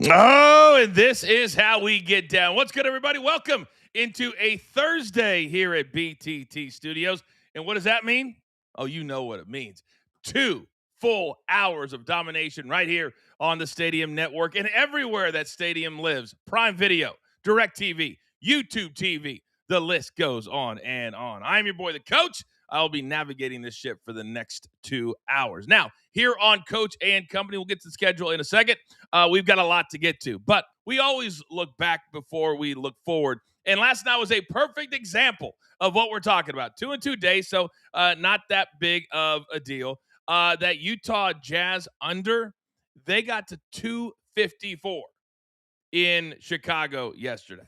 Oh, and this is how we get down. What's good, everybody? Welcome into a Thursday here at BTT Studios. And what does that mean? Oh, you know what it means. 2 full hours of domination right here on the Stadium Network and everywhere that Stadium lives. Prime Video, DirecTV, YouTube TV. The list goes on and on. I'm your boy, the coach. I'll be navigating this ship for the next 2 hours. Now, here on Coach and Company, we'll get to the schedule in a second. We've got a lot to get to, but we always look back before we look forward. And last night was a perfect example of what we're talking about. 2 and 2 days, so not that big of a deal. That Utah Jazz under, they got to 254 in Chicago yesterday.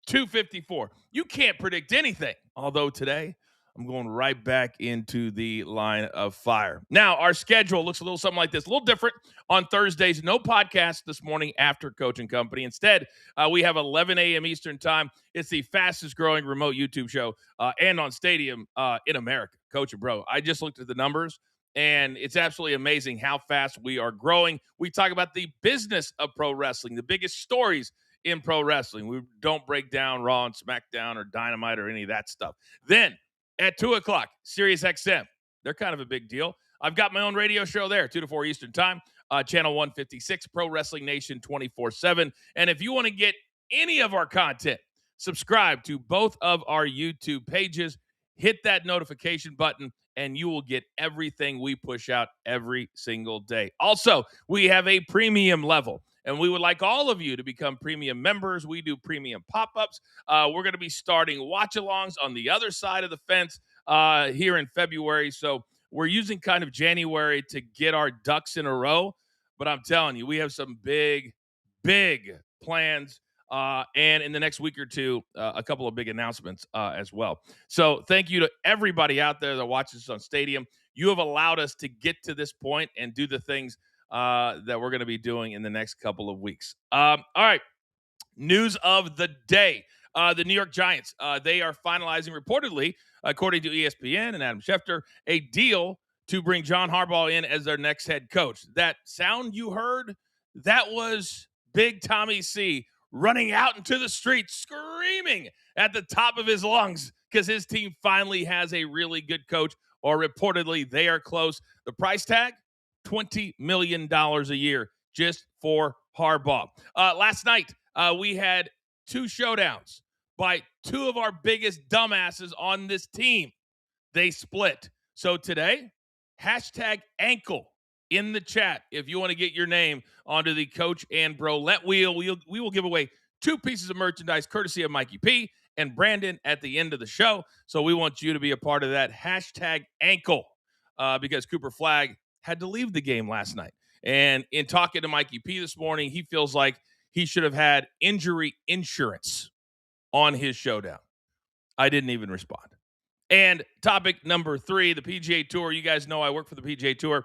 254. You can't predict anything. Although today, I'm going right back into the line of fire. Now, our schedule looks a little something like this, a little different on Thursdays. No podcast this morning after Coach and Company. Instead, we have 11 a.m. Eastern time. It's the fastest growing remote YouTube show and on Stadium in America. Coach and Bro, I just looked at the numbers, and it's absolutely amazing how fast we are growing. We talk about the business of pro wrestling, the biggest stories in pro wrestling. We don't break down Raw and SmackDown or Dynamite or any of that stuff. Then, at 2 o'clock, Sirius XM. They're kind of a big deal. I've got my own radio show there, 2 to 4 Eastern time, channel 156, Pro Wrestling Nation 24/7. And if you want to get any of our content, subscribe to both of our YouTube pages. Hit that notification button, and you will get everything we push out every single day. Also, we have a premium level, and we would like all of you to become premium members. We do premium pop-ups. We're going to be starting watch-alongs on the other side of the fence here in February. So we're using kind of January to get our ducks in a row. But I'm telling you, we have some big, big plans. And in the next week or two, a couple of big announcements as well. So thank you to everybody out there that watches us on Stadium. You have allowed us to get to this point and do the things that we're going to be doing in the next couple of weeks. All right. News of the day. The New York Giants, they are finalizing, reportedly, according to ESPN and Adam Schefter, a deal to bring John Harbaugh in as their next head coach. That sound you heard, that was Big Tommy C running out into the streets, screaming at the top of his lungs because his team finally has a really good coach, or reportedly they are close. The price tag, $20 million a year just for Harbaugh. Last night, we had 2 showdowns by 2 of our biggest dumbasses on this team. They split. So today, #ankle in the chat if you want to get your name onto the Coach and Brolette wheel. We will give away 2 pieces of merchandise courtesy of Mikey P and Brandon at the end of the show. So we want you to be a part of that. #ankle because Cooper Flagg had to leave the game last night. And in talking to Mikey P this morning, he feels like he should have had injury insurance on his showdown. I didn't even respond. And topic number 3, the PGA Tour. You guys know I work for the PGA Tour.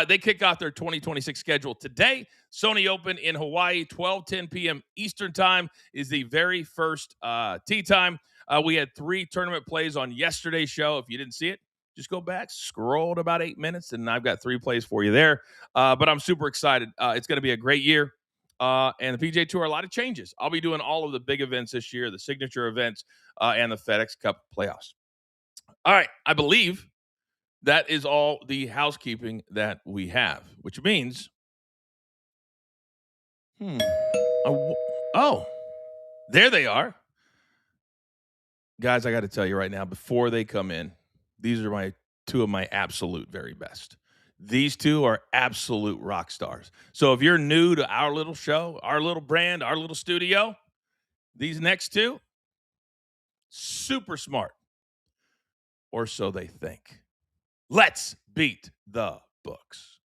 They kick off their 2026 schedule today. Sony Open in Hawaii, 12:10 p.m. Eastern time is the very first tee time. We had 3 tournament plays on yesterday's show. If you didn't see it, just go back, scroll to about 8 minutes, and I've got 3 plays for you there. But I'm super excited. It's going to be a great year. And the PGA Tour, a lot of changes. I'll be doing all of the big events this year, the signature events, and the FedEx Cup playoffs. All right, I believe that is all the housekeeping that we have, which means, oh, there they are. Guys, I got to tell you right now, before they come in, these are 2 of my absolute very best. These 2 are absolute rock stars. So if you're new to our little show, our little brand, our little studio, these next 2, super smart. Or so they think. Let's beat the books.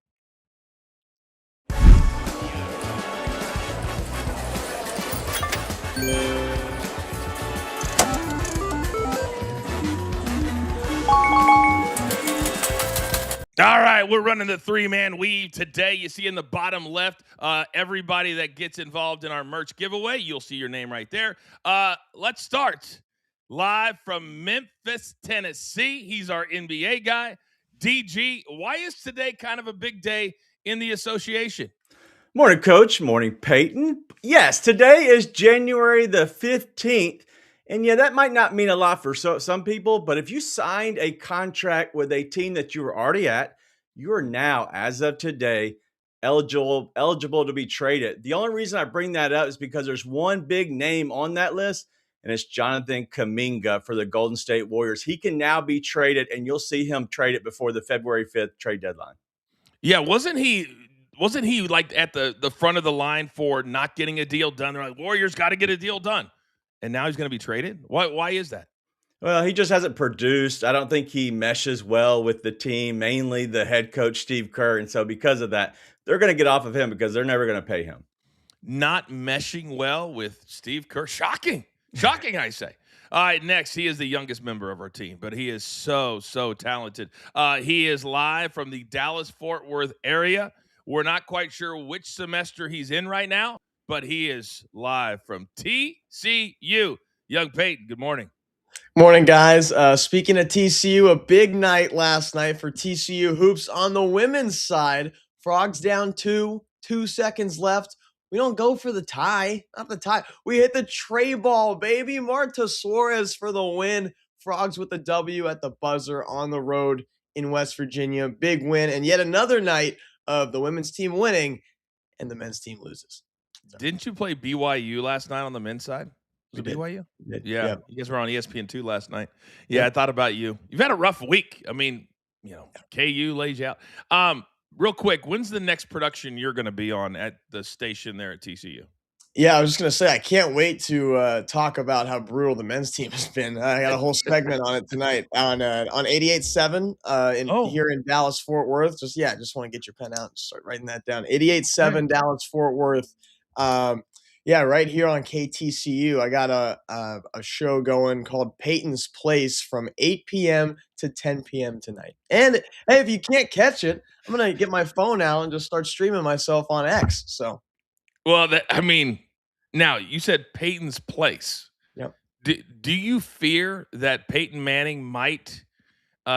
All right, we're running the 3-man weave today. You see in the bottom left, everybody that gets involved in our merch giveaway, you'll see your name right there. Let's start live from Memphis, Tennessee. He's our NBA guy. DG, why is today kind of a big day in the association? Morning, Coach. Morning, Peyton. Yes, today is January the 15th. And yeah, that might not mean a lot for some people, but if you signed a contract with a team that you were already at, you are now, as of today, eligible to be traded. The only reason I bring that up is because there's one big name on that list, and it's Jonathan Kuminga for the Golden State Warriors. He can now be traded, and you'll see him traded before the February 5th trade deadline. Yeah, wasn't he like at the front of the line for not getting a deal done? They're like, Warriors got to get a deal done, and now he's going to be traded. Why is that? Well, he just hasn't produced. I don't think he meshes well with the team, mainly the head coach, Steve Kerr. And so, because of that, they're going to get off of him because they're never going to pay him. Not meshing well with Steve Kerr. Shocking. Shocking, I say. All right, next, he is the youngest member of our team, but he is so talented. He is live from the Dallas-Fort Worth area. We're not quite sure which semester he's in right now, but he is live from TCU. Young Peyton, good morning. Morning, guys. Speaking of TCU, a big night last night for TCU hoops on the women's side. Frogs down 2 seconds left. We don't go for the tie, not the tie. We hit the tray ball, baby. Marta Suarez for the win. Frogs with the W at the buzzer on the road in West Virginia. Big win, and yet another night of the women's team winning and the men's team loses. So. Didn't you play BYU last night on the men's side? Was it BYU? Yeah. You guys were on ESPN2 last night. Yeah, I thought about you. You've had a rough week. I mean, KU lays you out. Real quick, when's the next production you're going to be on at the station there at TCU? Yeah, I was just going to say, I can't wait to talk about how brutal the men's team has been. I got a whole segment on it tonight on 88.7 here in Dallas-Fort Worth. Just want to get your pen out and start writing that down. 88.7 Dallas-Fort Worth. Right here on KTCU. I got a show going called Peyton's Place from 8 p.m. to 10 p.m. tonight. And hey, if you can't catch it, I'm going to get my phone out and just start streaming myself on X. So, well, now you said Peyton's Place. Yep. Do you fear that Peyton Manning might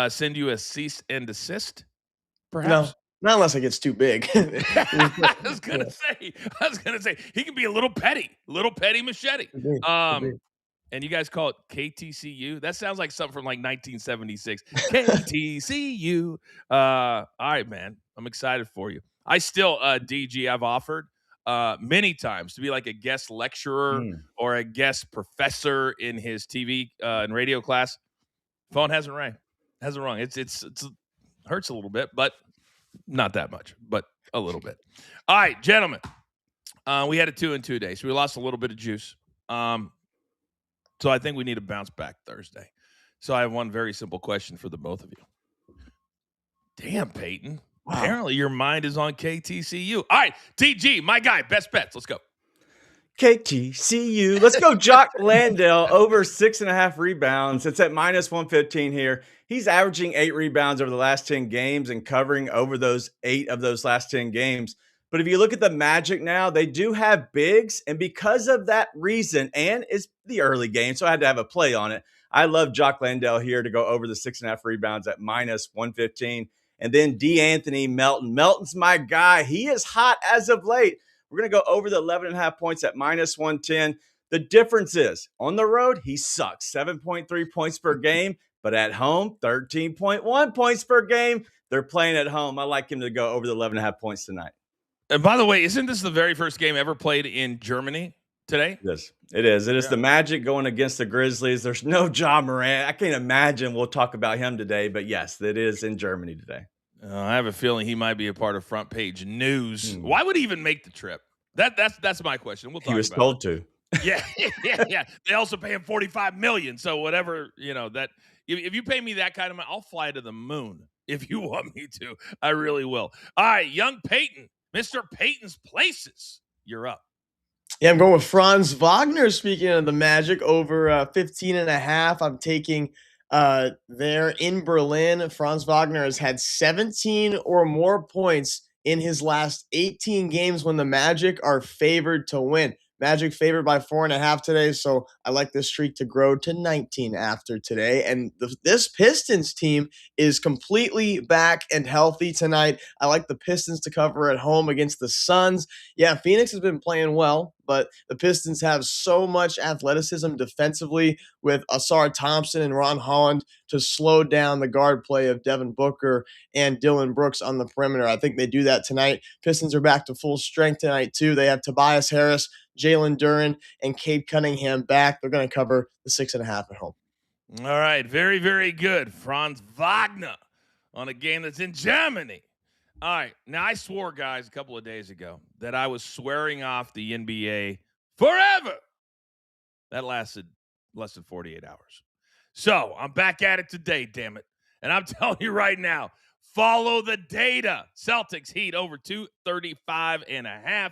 send you a cease and desist? Perhaps. No. Not unless it gets too big. I was gonna say he can be a little petty machete. And you guys call it KTCU. That sounds like something from like 1976. KTCU. All right, man. I'm excited for you. I still DG. I've offered many times to be like a guest lecturer or a guest professor in his TV and radio class. Phone hasn't rung. It's hurts a little bit, but. Not that much, but a little bit. All right, gentlemen. We had a 2-2 day, so we lost a little bit of juice. So I think we need to bounce back Thursday. So I have one very simple question for the both of you. Damn, Peyton. Wow. Apparently your mind is on KTCU. All right, TG, my guy, best bets. Let's go. KTCU. Let's go Jock Landale over 6.5 rebounds. It's at minus 115 here. He's averaging 8 rebounds over the last 10 games and covering over those 8 of those last 10 games. But if you look at the Magic now, they do have bigs. And because of that reason, and it's the early game, so I had to have a play on it. I love Jock Landale here to go over the 6.5 rebounds at minus 115. And then D'Anthony Melton. Melton's my guy. He is hot as of late. We're going to go over the 11.5 points at minus 110. The difference is on the road, he sucks. 7.3 points per game, but at home, 13.1 points per game. They're playing at home. I like him to go over the 11.5 points tonight. And by the way, isn't this the very first game ever played in Germany today? Yes, it is. It is the Magic going against the Grizzlies. There's no Ja Morant. I can't imagine we'll talk about him today, but yes, it is in Germany today. I have a feeling he might be a part of front page news. Why would he even make the trip? That's my question. We'll talk about it. He was told to. Yeah. They also pay him $45 million. So whatever, that if you pay me that kind of money, I'll fly to the moon if you want me to. I really will. All right, young Peyton, Mr. Peyton's Places. You're up. Yeah, I'm going with Franz Wagner. Speaking of the Magic, over 15.5. I'm taking there in Berlin. Franz Wagner has had 17 or more points in his last 18 games when the Magic are favored to win. Magic favored by 4.5 today, so I like this streak to grow to 19 after today. And this Pistons team is completely back and healthy tonight. I like the Pistons to cover at home against the Suns. Yeah, Phoenix has been playing well, but the Pistons have so much athleticism defensively with Asar Thompson and Ron Holland to slow down the guard play of Devin Booker and Dylan Brooks on the perimeter. I think they do that tonight. Pistons are back to full strength tonight, too. They have Tobias Harris, Jalen Duren, and Cade Cunningham back. They're going to cover the 6.5 at home. All right. Very, very good. Franz Wagner on a game that's in Germany. All right. Now, I swore, guys, a couple of days ago that I was swearing off the NBA forever. That lasted less than 48 hours. So I'm back at it today, damn it. And I'm telling you right now, follow the data. Celtics Heat over 235.5.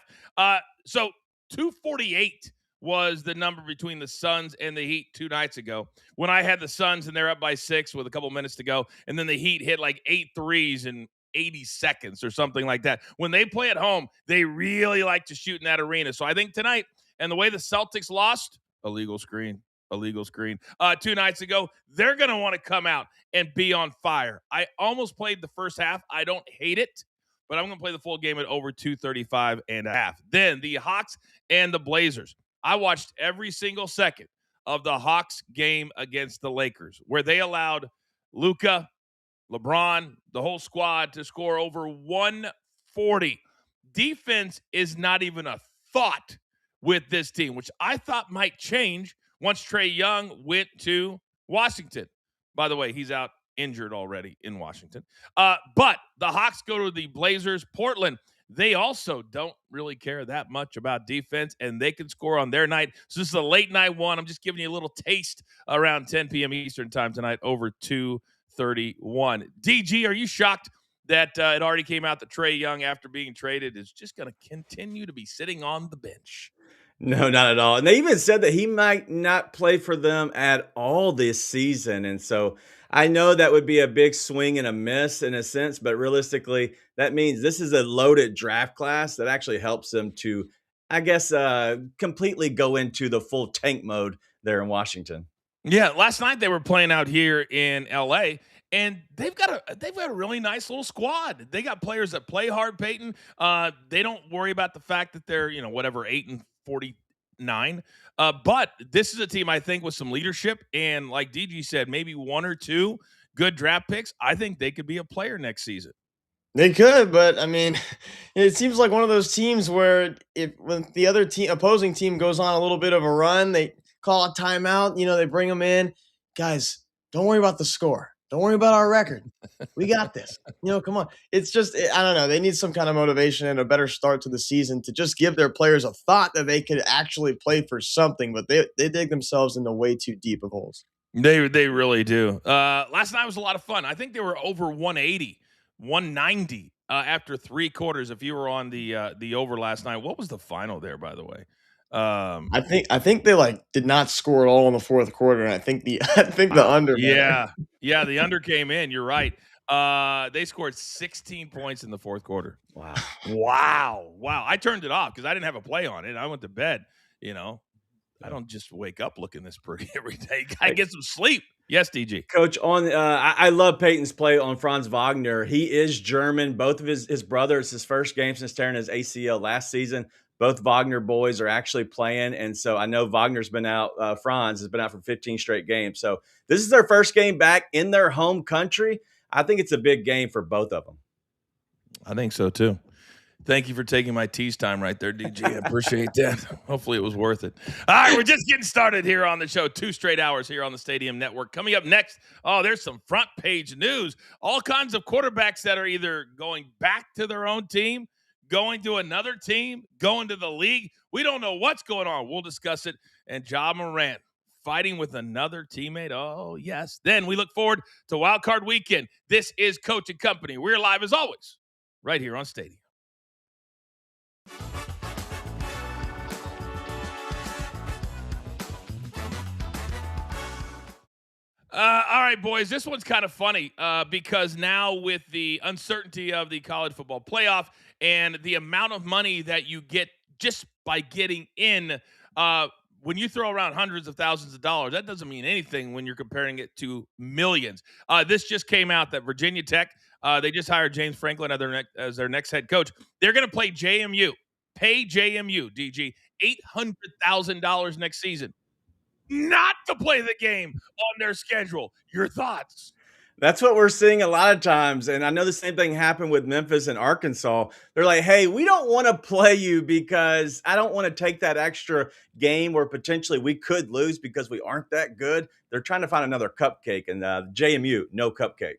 So 248 was the number between the Suns and the Heat 2 nights ago when I had the Suns and they're up by 6 with a couple minutes to go. And then the Heat hit like 8 threes in 80 seconds or something like that. When they play at home, they really like to shoot in that arena. So I think tonight, and the way the Celtics lost, illegal screen. 2 nights ago, they're going to want to come out and be on fire. I almost played the first half. I don't hate it, but I'm going to play the full game at over 235.5. Then the Hawks and the Blazers. I watched every single second of the Hawks game against the Lakers, where they allowed Luka, LeBron, the whole squad to score over 140. Defense is not even a thought with this team, which I thought might change once Trae Young went to Washington. By the way, he's out injured already in Washington. But the Hawks go to the Blazers. Portland, they also don't really care that much about defense, and they can score on their night. So this is a late night one. I'm just giving you a little taste around 10 p.m. Eastern time tonight over 231. DG, are you shocked that it already came out that Trae Young, after being traded, is just going to continue to be sitting on the bench? No, not at all. And they even said that he might not play for them at all this season. And so I know that would be a big swing and a miss in a sense, but realistically, that means this is a loaded draft class that actually helps them to, I guess, completely go into the full tank mode there in Washington. Yeah, last night they were playing out here in LA, and they've got a really nice little squad. They got players that play hard, Peyton. They don't worry about the fact that they're, 8-49. But this is a team, I think, with some leadership, and like DG said, maybe 1 or 2 good draft picks. I think they could be a player next season. They could, but I mean, it seems like one of those teams where when the other opposing team goes on a little bit of a run, they call a timeout. They bring them in. Guys, don't worry about the score. Don't worry about our record. We got this. Come on. It's just, I don't know. They need some kind of motivation and a better start to the season to just give their players a thought that they could actually play for something, but they dig themselves into way too deep of holes. They really do. Last night was a lot of fun. I think they were over 180. 190 after 3 quarters. If you were on the over last night, what was the final there, by the way? I think they did not score at all in the fourth quarter. And I think the under. Yeah, the under came in. You're right. They scored 16 points in the fourth quarter. Wow. I turned it off because I didn't have a play on it. I went to bed. I don't just wake up looking this pretty every day. I get some sleep. Yes, DG. Coach, I love Peyton's play on Franz Wagner. He is German. Both of his brothers, his first game since tearing his ACL last season. Both Wagner boys are actually playing. And so I know Wagner's been out. Franz has been out for 15 straight games. So this is their first game back in their home country. I think it's a big game for both of them. I think so, too. Thank you for taking my tease time right there, DG. I appreciate that. Hopefully it was worth it. All right, we're just getting started here on the show. 2 straight hours here on the Stadium Network. Coming up next, there's some front page news. All kinds of quarterbacks that are either going back to their own team, going to another team, going to the league. We don't know what's going on. We'll discuss it. And Ja Morant fighting with another teammate. Oh, yes. Then we look forward to Wild Card Weekend. This is Coach and Company. We're live as always right here on Stadium. All right, boys, this one's kind of funny because now with the uncertainty of the college football playoff and the amount of money that you get just by getting in. When you throw around hundreds of thousands of dollars, that doesn't mean anything when you're comparing it to millions. This just came out that Virginia Tech, they just hired James Franklin as their next head coach. They're going to play JMU, pay JMU, DG, $800,000 next season, not to play the game on their schedule. Your thoughts? That's what we're seeing a lot of times. And I know the same thing happened with Memphis and Arkansas. They're like, hey, we don't want to play you because I don't want to take that extra game where potentially we could lose because we aren't that good. They're trying to find another cupcake. And JMU, no cupcake.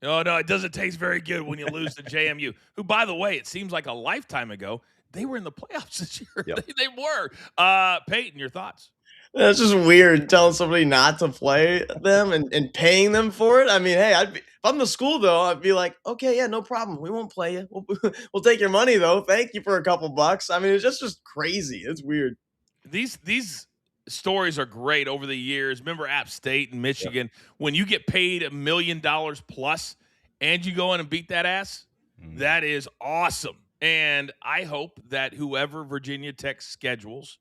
Oh, no, it doesn't taste very good when you lose to JMU, who, by the way, it seems like a lifetime ago, they were in the playoffs this year. Yep. They were. Peyton, your thoughts? It's just weird telling somebody not to play them and paying them for it. I mean, hey, if I'm the school, though, I'd be like, okay, yeah, no problem. We won't play you. We'll take your money, though. Thank you for a couple bucks. I mean, it's just crazy. It's weird. These stories are great over the years. Remember App State and Michigan, when you get paid $1 million plus and you go in and beat that ass, that is awesome. And I hope that whoever Virginia Tech schedules,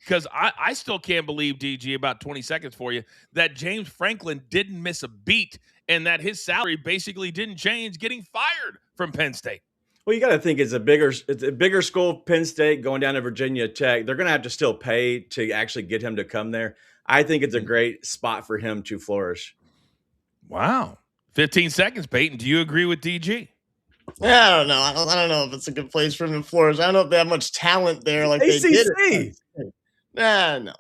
because I still can't believe, DG, about 20 seconds for you, that James Franklin didn't miss a beat and that his salary basically didn't change getting fired from Penn State. Well, you got to think it's a bigger school, Penn State, going down to Virginia Tech. They're going to have to still pay to actually get him to come there. I think it's a great spot for him to flourish. Wow. 15 seconds, Peyton. Do you agree with DG? Yeah, I don't know. I don't know if it's a good place for him to flourish. I don't know if they have much talent there like ACC. they did. No.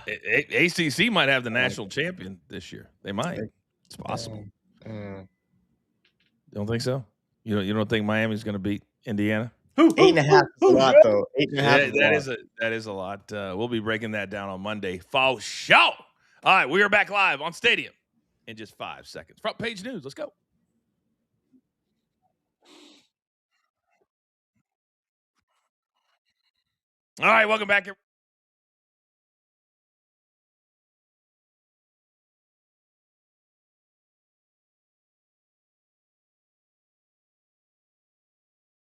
ACC might have the national champion this year. They might. It's possible. You don't think so? You don't think Miami's going to beat Indiana? 8.5 is a lot, though. 8.5. That is a lot. We'll be breaking that down on Monday. For sure. All right, we are back live on Stadium in just 5 seconds. Front page news. Let's go. All right, welcome back.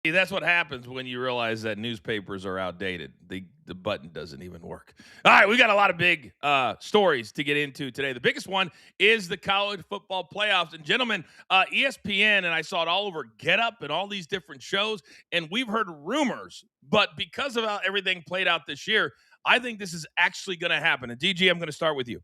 That's what happens when you realize that newspapers are outdated. The button doesn't even work. All right, we got a lot of big stories to get into today. The biggest one is the college football playoffs. And gentlemen, ESPN, and I saw it all over Get Up and all these different shows, and we've heard rumors. But because of how everything played out this year, I think this is actually going to happen. And DG, I'm going to start with you.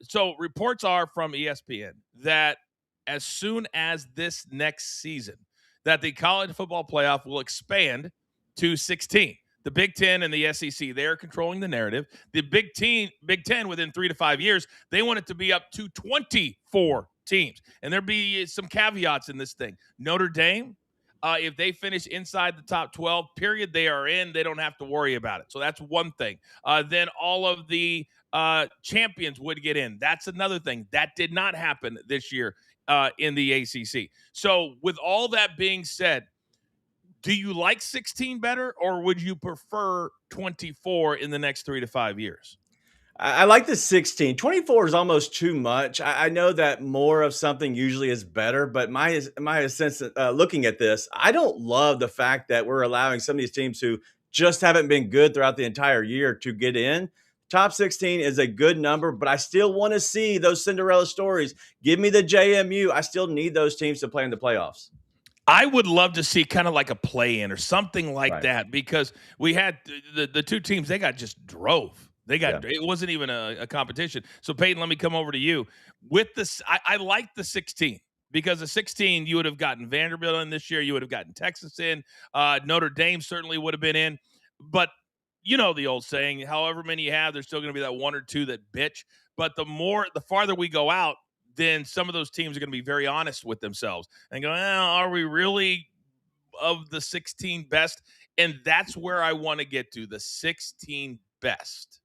So reports are from ESPN that as soon as this next season, that the college football playoff will expand to 16. The Big Ten and the SEC, they are controlling the narrative. The Big Ten, within 3 to 5 years, they want it to be up to 24 teams. And there'll be some caveats in this thing. Notre Dame, if they finish inside the top 12, period, they are in. They don't have to worry about it. So that's one thing. Then all of the champions would get in. That's another thing. That did not happen this year in the ACC. So with all that being said, do you like 16 better, or would you prefer 24 in the next 3 to 5 years? I like the 16. 24 is almost too much. I know that more of something usually is better, but my sense looking at this, I don't love the fact that we're allowing some of these teams who just haven't been good throughout the entire year to get in. Top 16 is a good number, but I still want to see those Cinderella stories. Give me the JMU. I still need those teams to play in the playoffs. I would love to see kind of like a play-in or something like that, because we had the two teams, they got just drove. It wasn't even a competition. So, Peyton, let me come over to you. With this, I like the 16. Because the 16, you would have gotten Vanderbilt in this year. You would have gotten Texas in. Notre Dame certainly would have been in. But you know the old saying, however many you have, there's still going to be that one or two that bitch. But the farther we go out, then some of those teams are going to be very honest with themselves and go, are we really of the 16 best? And that's where I want to get to, the 16 best.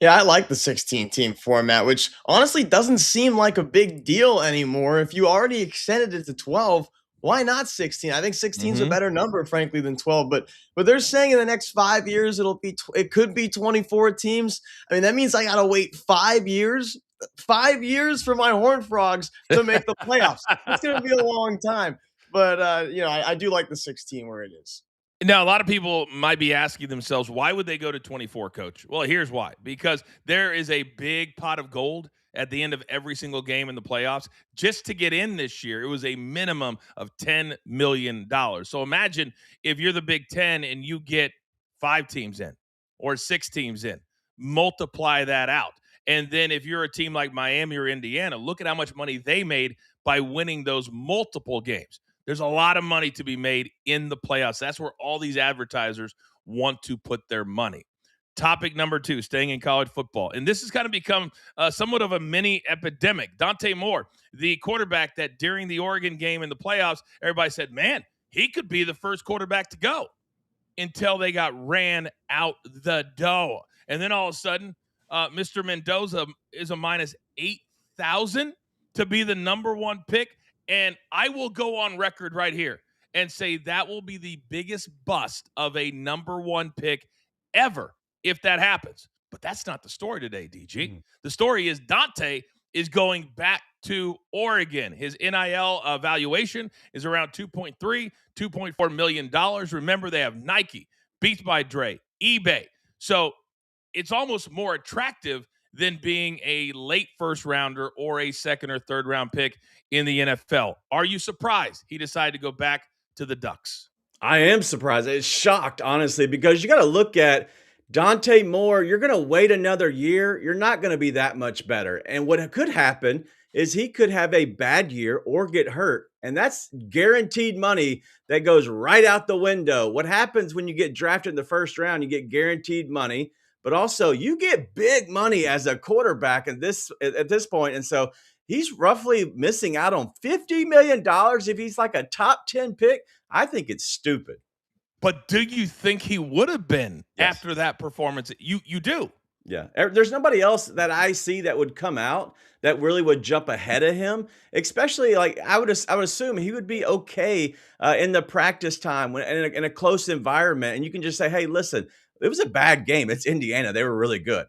Yeah, I like the 16-team format, which honestly doesn't seem like a big deal anymore. If you already extended it to 12, why not 16? I think 16 is a better number, frankly, than 12. But they're saying in the next 5 years it could be 24 teams. I mean, that means I gotta wait 5 years. 5 years for my Horned Frogs to make the playoffs. It's gonna be a long time. But I do like the 16 where it is. Now, a lot of people might be asking themselves, why would they go to 24, Coach? Well, here's why. Because there is a big pot of gold at the end of every single game in the playoffs. Just to get in this year, it was a minimum of $10 million. So imagine if you're the Big Ten and you get 5 teams in or 6 teams in, multiply that out. And then if you're a team like Miami or Indiana, look at how much money they made by winning those multiple games. There's a lot of money to be made in the playoffs. That's where all these advertisers want to put their money. Topic number 2, staying in college football. And this has kind of become somewhat of a mini epidemic. Dante Moore, the quarterback that during the Oregon game in the playoffs, everybody said, man, he could be the first quarterback to go, until they got ran out the door. And then all of a sudden, Mr. Mendoza is a minus 8,000 to be the number 1 pick. And I will go on record right here and say that will be the biggest bust of a number 1 pick ever if that happens. But that's not the story today, DG. Mm-hmm. The story is Dante is going back to Oregon. His NIL valuation is around $2.4 million. Remember, they have Nike, Beats by Dre, eBay. So it's almost more attractive than being a late first rounder or a second or third round pick in the NFL. Are you surprised he decided to go back to the Ducks? I am surprised. It's shocked, honestly, because you got to look at Dante Moore. You're going to wait another year. You're not going to be that much better. And what could happen is he could have a bad year or get hurt. And that's guaranteed money that goes right out the window. What happens when you get drafted in the first round? You get guaranteed money, but also you get big money as a quarterback at this point. And so he's roughly missing out on $50 million if he's like a top 10 pick. I think it's stupid. But do you think he would have been after that performance? You do. Yeah. There's nobody else that I see that would come out that really would jump ahead of him, especially like I would assume he would be okay in the practice time when in a close environment. And you can just say, hey, listen, it was a bad game. It's Indiana. They were really good.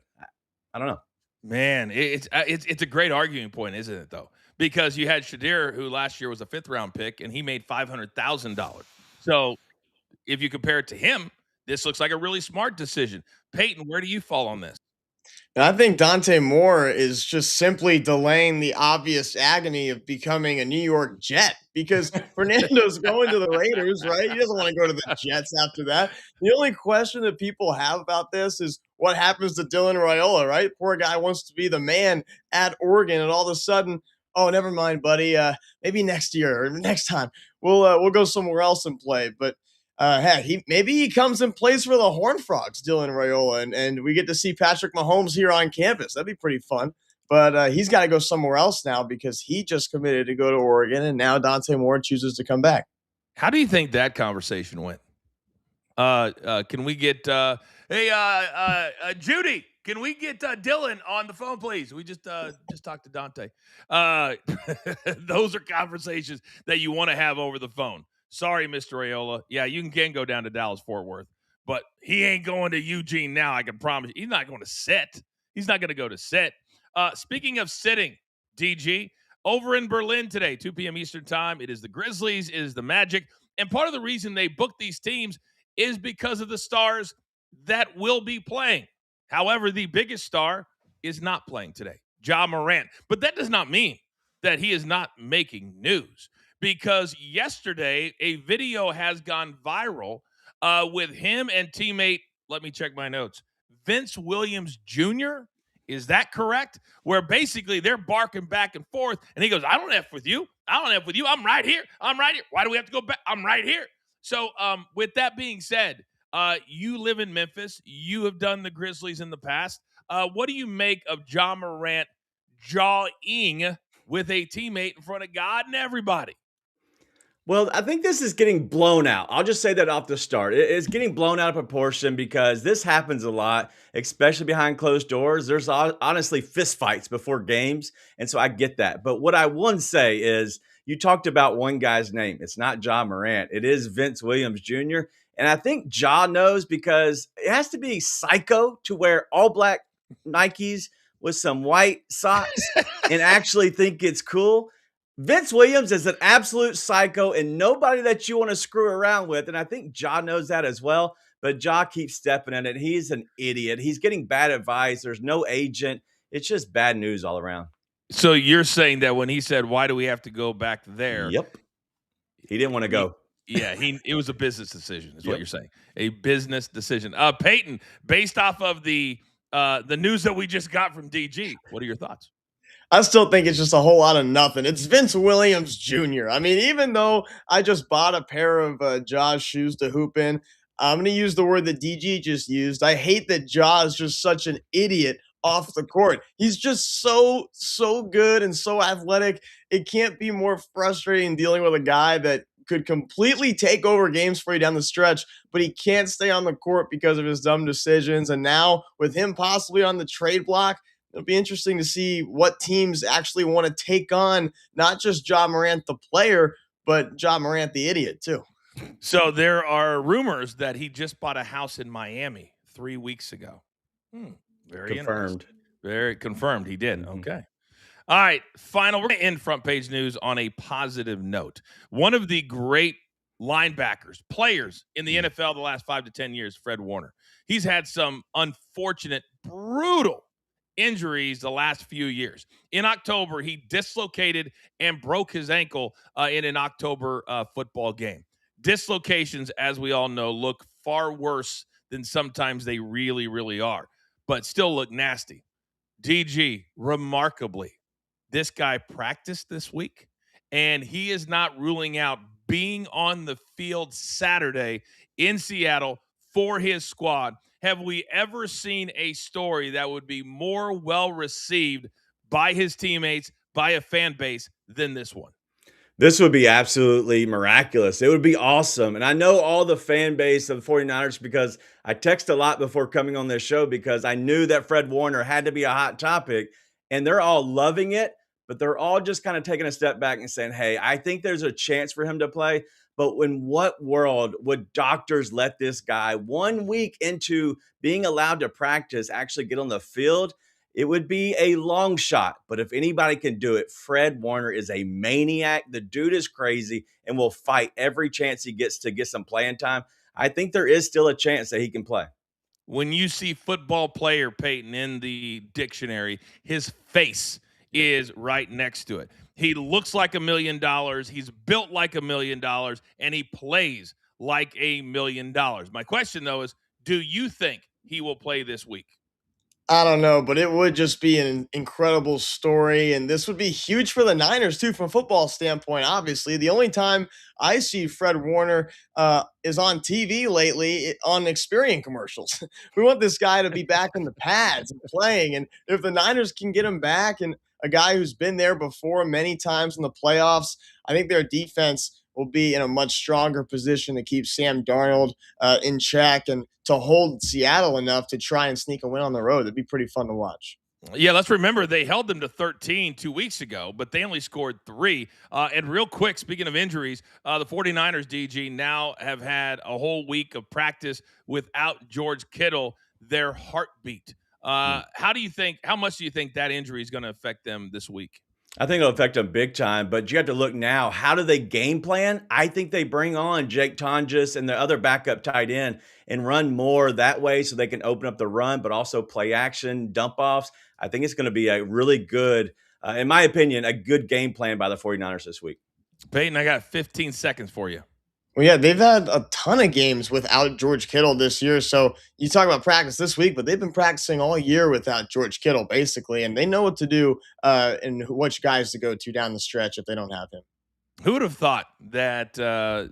I don't know. Man, it's a great arguing point, isn't it, though? Because you had Shadir, who last year was a 5th-round pick, and he made $500,000. So if you compare it to him, this looks like a really smart decision. Peyton, where do you fall on this? And I think Dante Moore is just simply delaying the obvious agony of becoming a New York Jet, because Fernando's going to the Raiders, right? He doesn't want to go to the Jets after that. The only question that people have about this is what happens to Dylan Raiola, right? Poor guy wants to be the man at Oregon, and all of a sudden, oh, never mind, buddy. Maybe next year or next time we'll go somewhere else and play. But heck, maybe he comes and plays for the Horned Frogs, Dylan Raiola, and we get to see Patrick Mahomes here on campus. That'd be pretty fun. But he's got to go somewhere else now because he just committed to go to Oregon, and now Dante Moore chooses to come back. How do you think that conversation went? Can we get Judy? Can we get Dylan on the phone, please? We just talked to Dante. Those are conversations that you want to have over the phone. Sorry, Mr. Raiola. Yeah, you can go down to Dallas-Fort Worth, but he ain't going to Eugene now, I can promise you. He's not going to sit. He's not going to go to sit. Speaking of sitting, DG, over in Berlin today, 2 p.m. Eastern time, it is the Grizzlies, it is the Magic, and part of the reason they booked these teams is because of the stars that will be playing. However, the biggest star is not playing today, Ja Morant. But that does not mean that he is not making news, because yesterday a video has gone viral with him and teammate, let me check my notes, Vince Williams Jr. Is that correct? Where basically they're barking back and forth, and he goes, I don't F with you. I don't F with you. I'm right here. I'm right here. Why do we have to go back? I'm right here. So with that being said, you live in Memphis. You have done the Grizzlies in the past. What do you make of Ja Morant jawing with a teammate in front of God and everybody? Well, I think this is getting blown out. I'll just say that off the start. It's getting blown out of proportion because this happens a lot, especially behind closed doors. There's honestly fist fights before games, and so I get that. But what I want to say is you talked about one guy's name. It's not Ja Morant. It is Vince Williams Jr., and I think Ja knows because it has to be psycho to wear all black Nikes with some white socks and actually think it's cool. Vince Williams is an absolute psycho and nobody that you want to screw around with. And I think Ja knows that as well. But Ja keeps stepping in it. He's an idiot. He's getting bad advice. There's no agent. It's just bad news all around. So you're saying that when he said, "Why do we have to go back there?" Yep. He didn't want to go. It was a business decision, is what Yep. you're saying. A business decision. Peyton, based off of the news that we just got from DG, what are your thoughts? I still think it's just a whole lot of nothing. It's Vince Williams Jr. I mean, even though I just bought a pair of Jaws shoes to hoop in, I'm going to use the word that DG just used. I hate that Jaws is just such an idiot off the court. He's just so good and so athletic. It can't be more frustrating dealing with a guy that could completely take over games for you down the stretch, but he can't stay on the court because of his dumb decisions. And now with him possibly on the trade block, it'll be interesting to see what teams actually want to take on not just Ja Morant, the player, but Ja Morant, the idiot, too. So there are rumors that he just bought a house in Miami 3 weeks ago. Very Confirmed. Very confirmed. He did. Mhm. Okay. All right. Final. We're going to end front page news on a positive note. One of the great linebackers, players in the NFL the last 5 to 10 years, Fred Warner. He's had some unfortunate, brutal injuries the last few years. In October, he dislocated and broke his ankle in an October football game. Dislocations, as we all know, look far worse than sometimes they really, really are, but still look nasty. DG, remarkably, this guy practiced this week, and he is not ruling out being on the field Saturday in Seattle for his squad. Have we ever seen a story that would be more well received by his teammates, by a fan base than this one? This would be absolutely miraculous. It would be awesome. And I know all the fan base of the 49ers because I text a lot before coming on this show because I knew that Fred Warner had to be a hot topic. And they're all loving it, but they're all just kind of taking a step back and saying, hey, I think there's a chance for him to play. But in what world would doctors let this guy 1 week into being allowed to practice actually get on the field? It would be a long shot, but if anybody can do it, Fred Warner is a maniac. The dude is crazy and will fight every chance he gets to get some playing time. I think there is still a chance that he can play. When you see football player, Peyton, in the dictionary, his face is right next to it. He looks like $1 million. He's built like $1 million, and he plays like $1 million. My question, though, is do you think he will play this week? I don't know, but it would just be an incredible story. And this would be huge for the Niners, too, from a football standpoint, obviously. The only time I see Fred Warner is on TV lately on Experian commercials. We want this guy to be back in the pads and playing. And if the Niners can get him back and a guy who's been there before many times in the playoffs, I think their defense will be in a much stronger position to keep Sam Darnold in check and to hold Seattle enough to try and sneak a win on the road. It'd be pretty fun to watch. Yeah, let's remember they held them to 13 2 weeks ago, but they only scored 3. And real quick, speaking of injuries, the 49ers, DG, now have had a whole week of practice without George Kittle, their heartbeat. How much do you think that injury is going to affect them this week? I think it'll affect them big time, but you have to look now. How do they game plan? I think they bring on Jake Tonjes and the other backup tight end and run more that way so they can open up the run, but also play action, dump offs. I think it's going to be a really good, in my opinion, a good game plan by the 49ers this week. Peyton, I got 15 seconds for you. Well, yeah, they've had a ton of games without George Kittle this year. So you talk about practice this week, but they've been practicing all year without George Kittle, basically, and they know what to do and which guys to go to down the stretch if they don't have him. Who would have thought that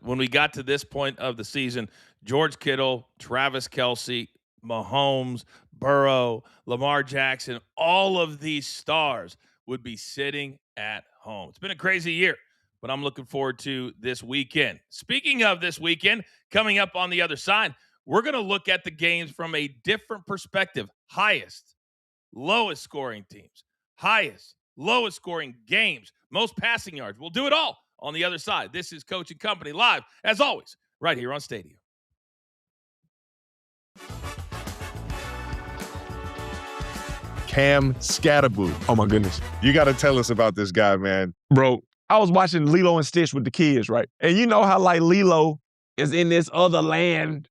when we got to this point of the season, George Kittle, Travis Kelce, Mahomes, Burrow, Lamar Jackson, all of these stars would be sitting at home? It's been a crazy year, but I'm looking forward to this weekend. Speaking of this weekend, coming up on the other side, we're going to look at the games from a different perspective. Highest, lowest scoring teams, highest, lowest scoring games, most passing yards. We'll do it all on the other side. This is Coach and Company live, as always, right here on Stadium. Cam Scatterboo. Oh, my goodness. You got to tell us about this guy, man. Bro, I was watching Lilo and Stitch with the kids, right? And you know how like Lilo is in this other land,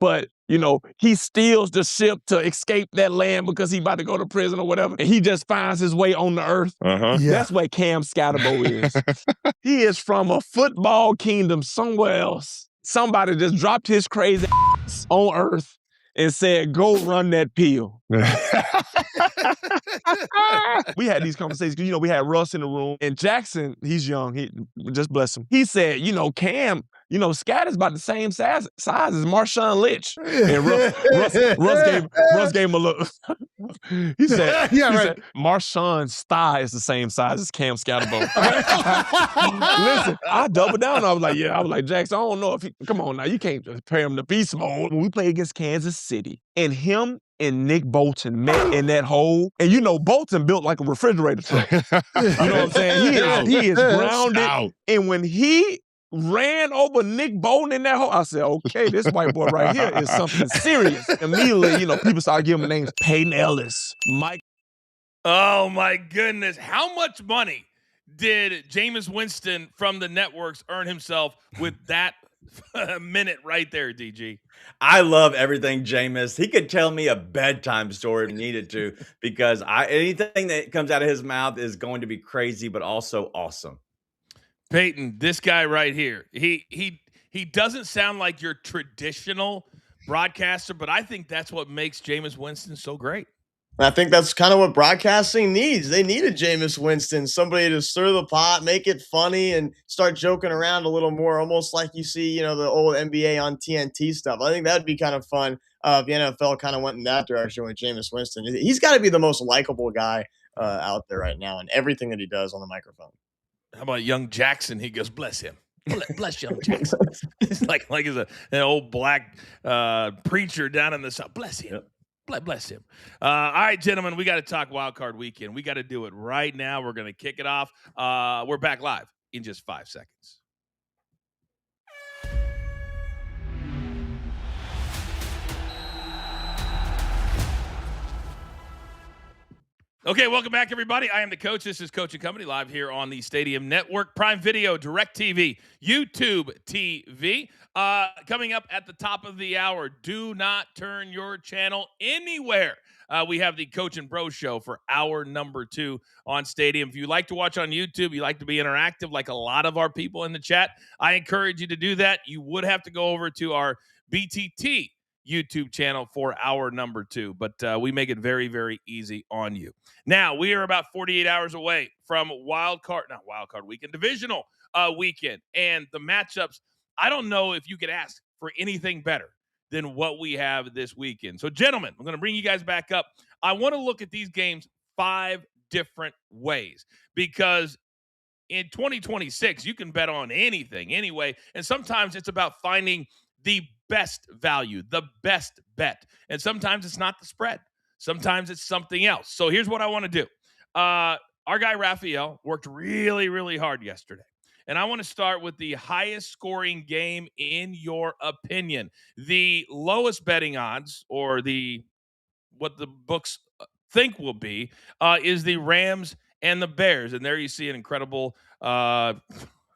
but you know, he steals the ship to escape that land because he about to go to prison or whatever. And he just finds his way on the earth. Uh-huh. Yeah. That's where Cam Scatterbo is. He is from a football kingdom somewhere else. Somebody just dropped his crazy ass on earth and said, go run that pill. We had these conversations because, you know, we had Russ in the room and Jackson, he's young, he just bless him. He said, you know, Cam, you know, Scat is about the same size as Marshawn Lynch. And Russ gave him a look. He said, said, Marshawn's thigh is the same size as Cam Scatterbo. Listen, I doubled down. I was like, Jackson, I don't know if come on now, you can't compare him to beast mode. When we played against Kansas City, and him and Nick Bolton met in that hole, and you know, Bolton built like a refrigerator truck. You know what I'm saying? He is grounded. And when he ran over Nick Bolton in that hole, I said, okay, this white boy right here is something serious. Immediately, you know, people started giving him names. Peyton Ellis, Mike. Oh, my goodness. How much money did Jameis Winston from the networks earn himself with that minute right there, DG? I love everything Jameis. He could tell me a bedtime story if he needed to, because anything that comes out of his mouth is going to be crazy, but also awesome. Peyton, this guy right here, he doesn't sound like your traditional broadcaster, but I think that's what makes Jameis Winston so great. And I think that's kind of what broadcasting needs. They need a Jameis Winston, somebody to stir the pot, make it funny, and start joking around a little more, almost like you see, you know, the old NBA on TNT stuff. I think that'd be kind of fun if the NFL kind of went in that direction with Jameis Winston. He's got to be the most likable guy out there right now, and everything that he does on the microphone. How about young Jackson? He goes, bless him. Bless young Jackson. It's like he's an old black preacher down in the South. Bless him. Bless him. All right, gentlemen, we got to talk Wild Card Weekend. We got to do it right now. We're going to kick it off. We're back live in just 5 seconds. Okay, welcome back, everybody. I am the coach. This is Coach and Company live here on the Stadium Network, Prime Video, Direct TV, YouTube TV. Coming up at the top of the hour, do not turn your channel anywhere. We have the Coach and Bro Show for hour number 2 on Stadium. If you like to watch on YouTube, you like to be interactive like a lot of our people in the chat, I encourage you to do that. You would have to go over to our BTT YouTube channel for hour number 2, but we make it very, very easy on you. Now, we are about 48 hours away from Wild Card Weekend, Divisional Weekend, and the matchups. I don't know if you could ask for anything better than what we have this weekend. So, gentlemen, I'm going to bring you guys back up. I want to look at these games 5 different ways, because in 2026, you can bet on anything anyway, and sometimes it's about finding the best value, the best bet. And sometimes it's not the spread. Sometimes it's something else. So here's what I want to do. Our guy Raphael worked really, really hard yesterday. And I want to start with the highest scoring game in your opinion. The lowest betting odds, or what the books think will be, is the Rams and the Bears. And there you see an incredible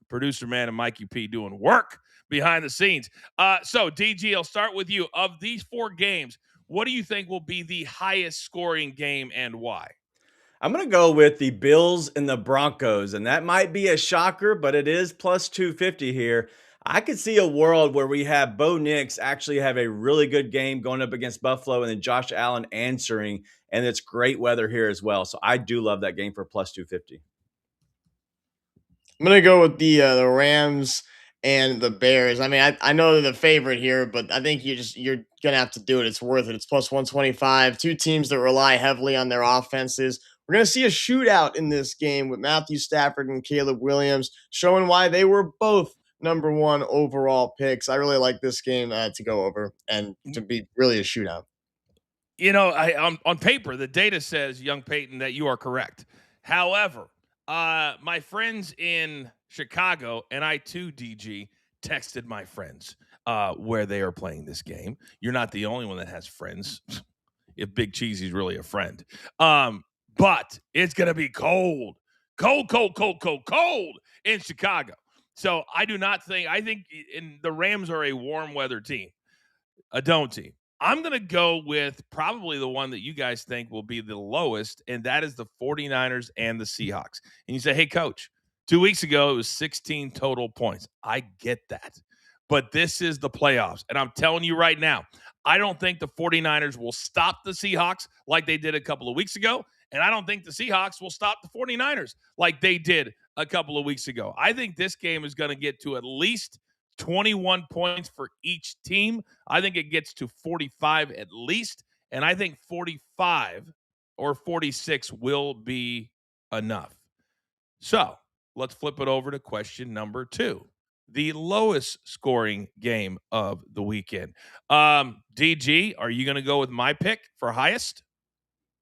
producer man and Mikey P doing work behind the scenes. So, DG, I'll start with you. Of these 4 games, what do you think will be the highest scoring game and why? I'm going to go with the Bills and the Broncos, and that might be a shocker, but it is plus 250 here. I could see a world where we have Bo Nix actually have a really good game going up against Buffalo, and then Josh Allen answering, and it's great weather here as well. So I do love that game for plus 250. I'm going to go with the Rams and the Bears. I mean, I know they're the favorite here, but I think you're going to have to do it. It's worth it. It's plus 125. 2 teams that rely heavily on their offenses. We're going to see a shootout in this game with Matthew Stafford and Caleb Williams, showing why they were both number 1 overall picks. I really like this game to go over and to be really a shootout. You know, on paper, the data says, young Peyton, that you are correct. However, my friends in Chicago, and I too, DG, texted my friends where they are playing this game. You're not the only one that has friends. If Big Cheesy's really a friend. But it's going to be cold cold in Chicago. So I do not think, I think the Rams are a warm weather team, a dome team. I'm going to go with probably the one that you guys think will be the lowest, and that is the 49ers and the Seahawks. And you say, hey, coach, 2 weeks ago it was 16 total points. I get that. But this is the playoffs. And I'm telling you right now, I don't think the 49ers will stop the Seahawks like they did a couple of weeks ago. And I don't think the Seahawks will stop the 49ers like they did a couple of weeks ago. I think this game is going to get to at least 21 points for each team. I think it gets to 45 at least. And I think 45 or 46 will be enough. So let's flip it over to question number 2. The lowest scoring game of the weekend. DG, are you going to go with my pick for highest?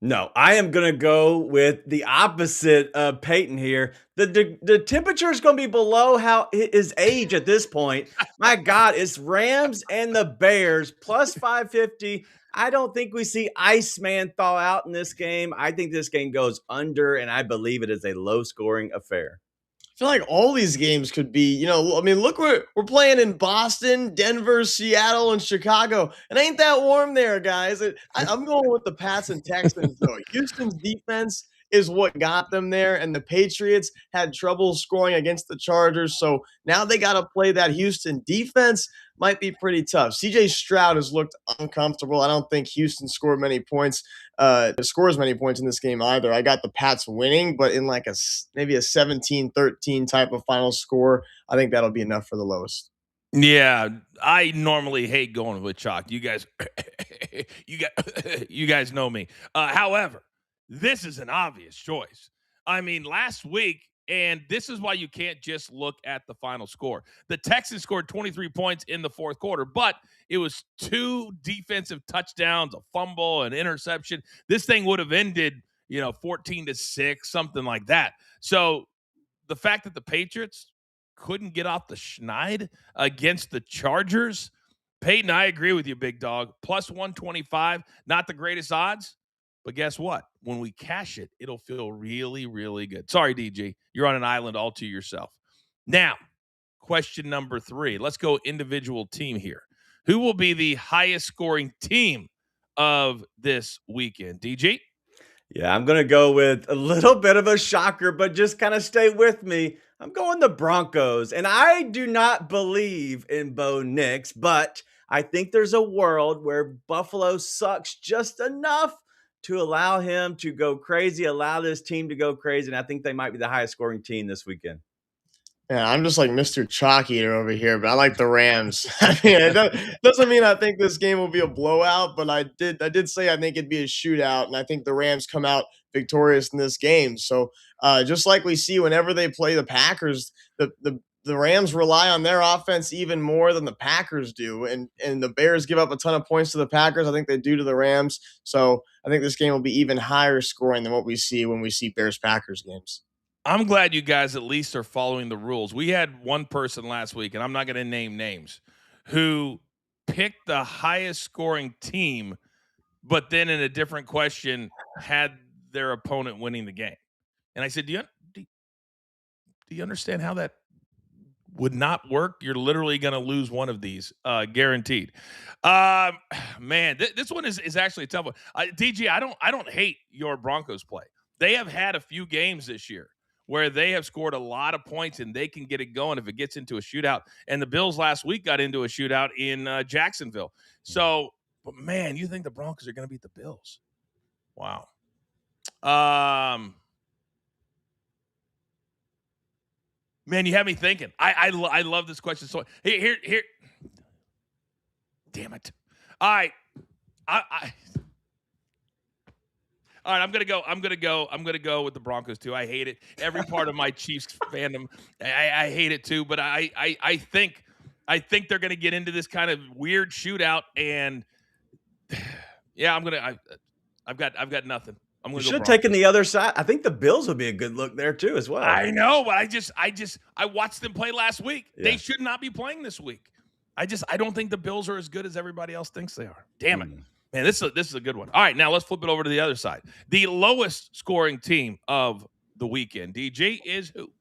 No, I am going to go with the opposite of Peyton here. The temperature is going to be below his age at this point. My God, it's Rams and the Bears plus 550. I don't think we see Iceman thaw out in this game. I think this game goes under, and I believe it is a low-scoring affair. I feel like all these games could be, I mean, look, we're playing in Boston, Denver, Seattle, and Chicago. It ain't that warm there, guys. I'm going with the Pats and Texans, though. Houston's defense is what got them there, and the Patriots had trouble scoring against the Chargers. So now they got to play that Houston defense. Might be pretty tough. CJ Stroud has looked uncomfortable. I don't think Houston scores many points in this game either. I got the Pats winning, but in like maybe a 17-13 type of final score. I think that'll be enough for the lowest. Yeah, I normally hate going with chalk. You guys, you guys know me. However, this is an obvious choice. I mean, last week, and this is why you can't just look at the final score. The Texans scored 23 points in the fourth quarter, but it was 2 defensive touchdowns, a fumble, an interception. This thing would have ended, 14-6, something like that. So the fact that the Patriots couldn't get off the schneid against the Chargers, Peyton, I agree with you, big dog. Plus 125, not the greatest odds. But guess what? When we cash it, it'll feel really, really good. Sorry, DG. You're on an island all to yourself. Now, question number 3. Let's go individual team here. Who will be the highest scoring team of this weekend? DG? Yeah, I'm going to go with a little bit of a shocker, but just kind of stay with me. I'm going the Broncos, and I do not believe in Bo Nix, but I think there's a world where Buffalo sucks just enough to allow him to go crazy, allow this team to go crazy, and I think they might be the highest scoring team this weekend. Yeah, I'm just like Mr. Chalk Eater over here, but I like the Rams. I mean, it doesn't mean I think this game will be a blowout, but I did say I think it'd be a shootout, and I think the Rams come out victorious in this game. So just like we see whenever they play the Packers, the Rams rely on their offense even more than the Packers do, and the Bears give up a ton of points to the Packers. I think they do to the Rams. So I think this game will be even higher scoring than what we see when we see Bears-Packers games. I'm glad you guys at least are following the rules. We had one person last week, and I'm not going to name names, who picked the highest scoring team, but then in a different question had their opponent winning the game. And I said, do you understand how that would not work? You're literally going to lose one of these, guaranteed. Man, this one is actually a tough one. DG, I don't hate your Broncos play. They have had a few games this year where they have scored a lot of points and they can get it going if it gets into a shootout. And the Bills last week got into a shootout in Jacksonville. So, but man, you think the Broncos are going to beat the Bills? Wow. Man, you have me thinking. I love this question. So here. Damn it. All right. All right, I'm gonna go with the Broncos too. I hate it. Every part of my Chiefs fandom, I hate it too. But I think they're gonna get into this kind of weird shootout, and yeah, I've got nothing. I'm gonna should have taken the other side. I think the Bills would be a good look there too, as well. I know, but I watched them play last week. Yeah. They should not be playing this week. I don't think the Bills are as good as everybody else thinks they are. Damn it. Man, this is a good one. All right, now let's flip it over to the other side. The lowest scoring team of the weekend. DG is who?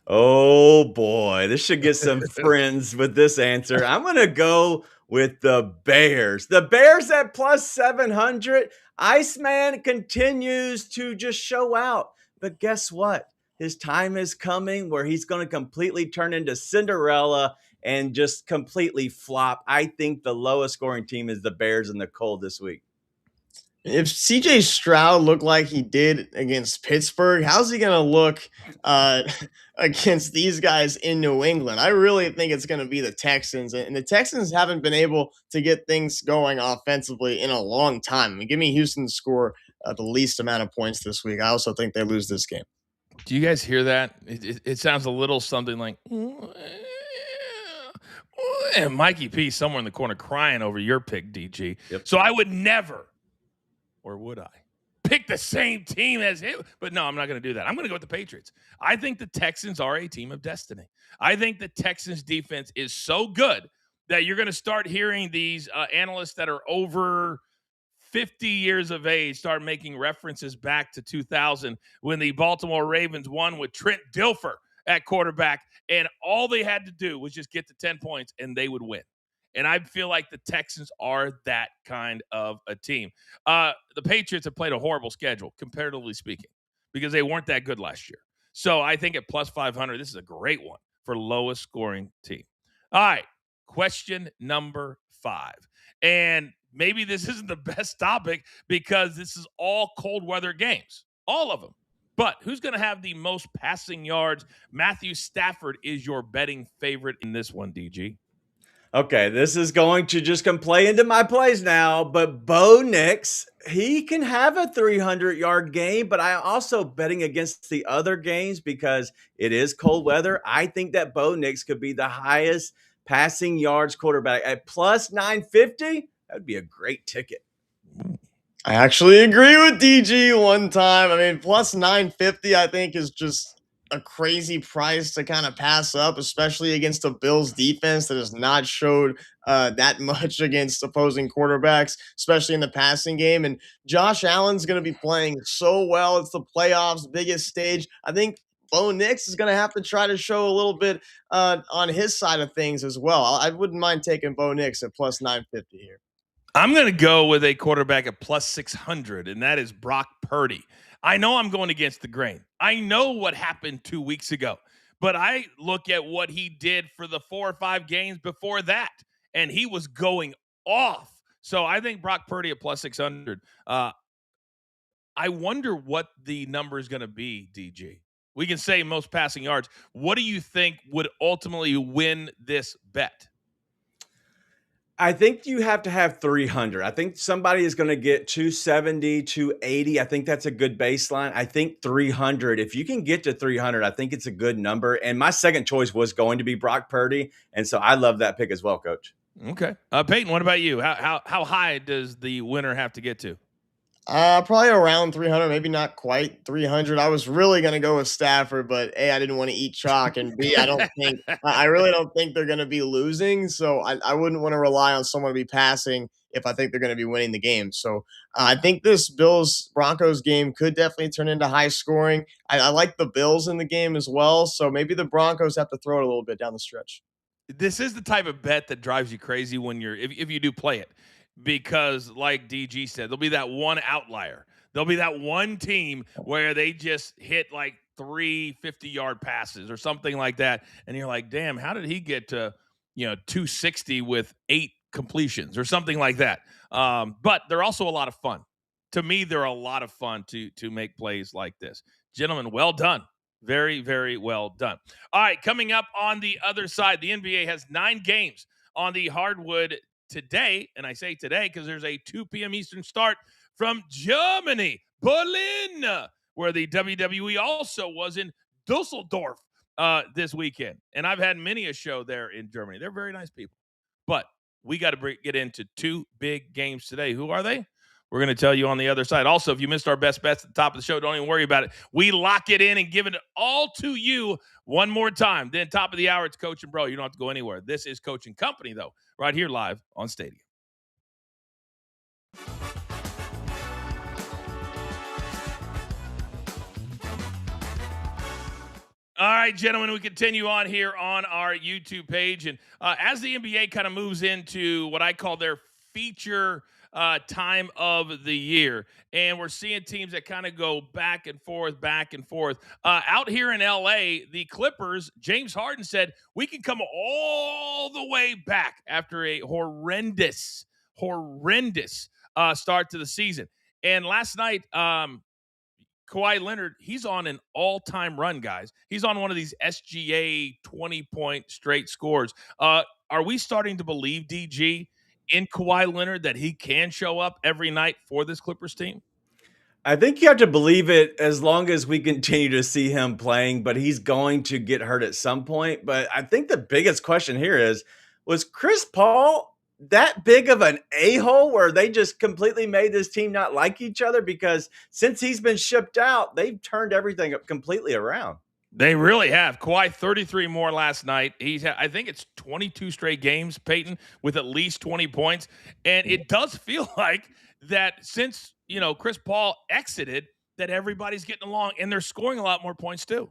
Oh boy, this should get some friends with this answer. I'm going to go with the Bears. The Bears at plus 700. Iceman continues to just show out. But guess what? His time is coming where he's going to completely turn into Cinderella and just completely flop. I think the lowest scoring team is the Bears in the cold this week. If CJ Stroud looked like he did against Pittsburgh, how's he going to look against these guys in New England? I really think it's going to be the Texans, and the Texans haven't been able to get things going offensively in a long time. I mean, give me Houston to score the least amount of points this week. I also think they lose this game. Do you guys hear that? It sounds a little something like, and Mikey P somewhere in the corner crying over your pick, DG. Yep. So I would never, or would I, pick the same team as him? But no, I'm not going to do that. I'm going to go with the Patriots. I think the Texans are a team of destiny. I think the Texans defense is so good that you're going to start hearing these analysts that are over 50 years of age start making references back to 2000 when the Baltimore Ravens won with Trent Dilfer at quarterback, and all they had to do was just get to 10 points and they would win. And I feel like the Texans are that kind of a team. The Patriots have played a horrible schedule, comparatively speaking, because they weren't that good last year. So I think at plus 500, this is a great one for lowest scoring team. All right, question number 5. And maybe this isn't the best topic because this is all cold weather games, all of them. But who's going to have the most passing yards? Matthew Stafford is your betting favorite in this one, DG. Okay, this is going to just come play into my plays now, but Bo Nix, he can have a 300-yard game, but I'm also betting against the other games because it is cold weather. I think that Bo Nix could be the highest passing yards quarterback at plus 950. That would be a great ticket. I actually agree with DG one time. I mean, plus 950, I think, is just a crazy price to kind of pass up, especially against a Bills defense that has not showed that much against opposing quarterbacks, especially in the passing game. And Josh Allen's going to be playing so well. It's the playoffs, biggest stage. I think Bo Nix is going to have to try to show a little bit on his side of things as well. I wouldn't mind taking Bo Nix at plus 950 here. I'm going to go with a quarterback at plus 600, and that is Brock Purdy. I know I'm going against the grain. I know what happened 2 weeks ago, but I look at what he did for the 4 or 5 games before that, and he was going off. So I think Brock Purdy at plus 600. I wonder what the number is going to be, DG. We can say most passing yards. What do you think would ultimately win this bet? I think you have to have 300. I think somebody is going to get 270, 280. I think that's a good baseline. I think 300. If you can get to 300, I think it's a good number. And my second choice was going to be Brock Purdy. And so I love that pick as well, Coach. Okay. Peyton, what about you? How high does the winner have to get to? Probably around 300, maybe not quite 300. I was really going to go with Stafford, but A, I didn't want to eat chalk, and B, I really don't think they're going to be losing. So I wouldn't want to rely on someone to be passing if I think they're going to be winning the game. So I think this Bills-Broncos game could definitely turn into high scoring. I like the Bills in the game as well. So maybe the Broncos have to throw it a little bit down the stretch. This is the type of bet that drives you crazy when if you do play it. Because like DG said, there'll be that one outlier. There'll be that one team where they just hit like 3 50-yard passes or something like that. And you're like, damn, how did he get to, 260 with 8 completions or something like that? But they're also a lot of fun. To me, they're a lot of fun to make plays like this. Gentlemen, well done. Very, very well done. All right, coming up on the other side, the NBA has 9 games on the hardwood today, and I say today because there's a 2 p.m. Eastern start from Germany, Berlin, where the WWE also was in Dusseldorf this weekend. And I've had many a show there in Germany. They're very nice people. But we got to get into 2 big games today. Who are they? We're going to tell you on the other side. Also, if you missed our best bets at the top of the show, don't even worry about it. We lock it in and give it all to you one more time. Then top of the hour, it's Coach and Bro. You don't have to go anywhere. This is Coach and Company, though, right here live on Stadium. All right, gentlemen, we continue on here on our YouTube page. And as the NBA kind of moves into what I call their feature time of the year, and we're seeing teams that kind of go back and forth, back and forth. Out here in LA, the Clippers, James Harden said, we can come all the way back after a horrendous start to the season. And last night, Kawhi Leonard, he's on an all-time run, guys. He's on one of these SGA 20-point straight scores. Are we starting to believe, DG, in Kawhi Leonard that he can show up every night for this Clippers team? I think you have to believe it as long as we continue to see him playing, but he's going to get hurt at some point. But I think the biggest question here is, was Chris Paul that big of an a-hole where they just completely made this team not like each other? Because since he's been shipped out, they've turned everything up completely around. They really have. Kawhi, 33 more last night. I think it's 22 straight games, Peyton, with at least 20 points. And it does feel like that since, Chris Paul exited, that everybody's getting along and they're scoring a lot more points too.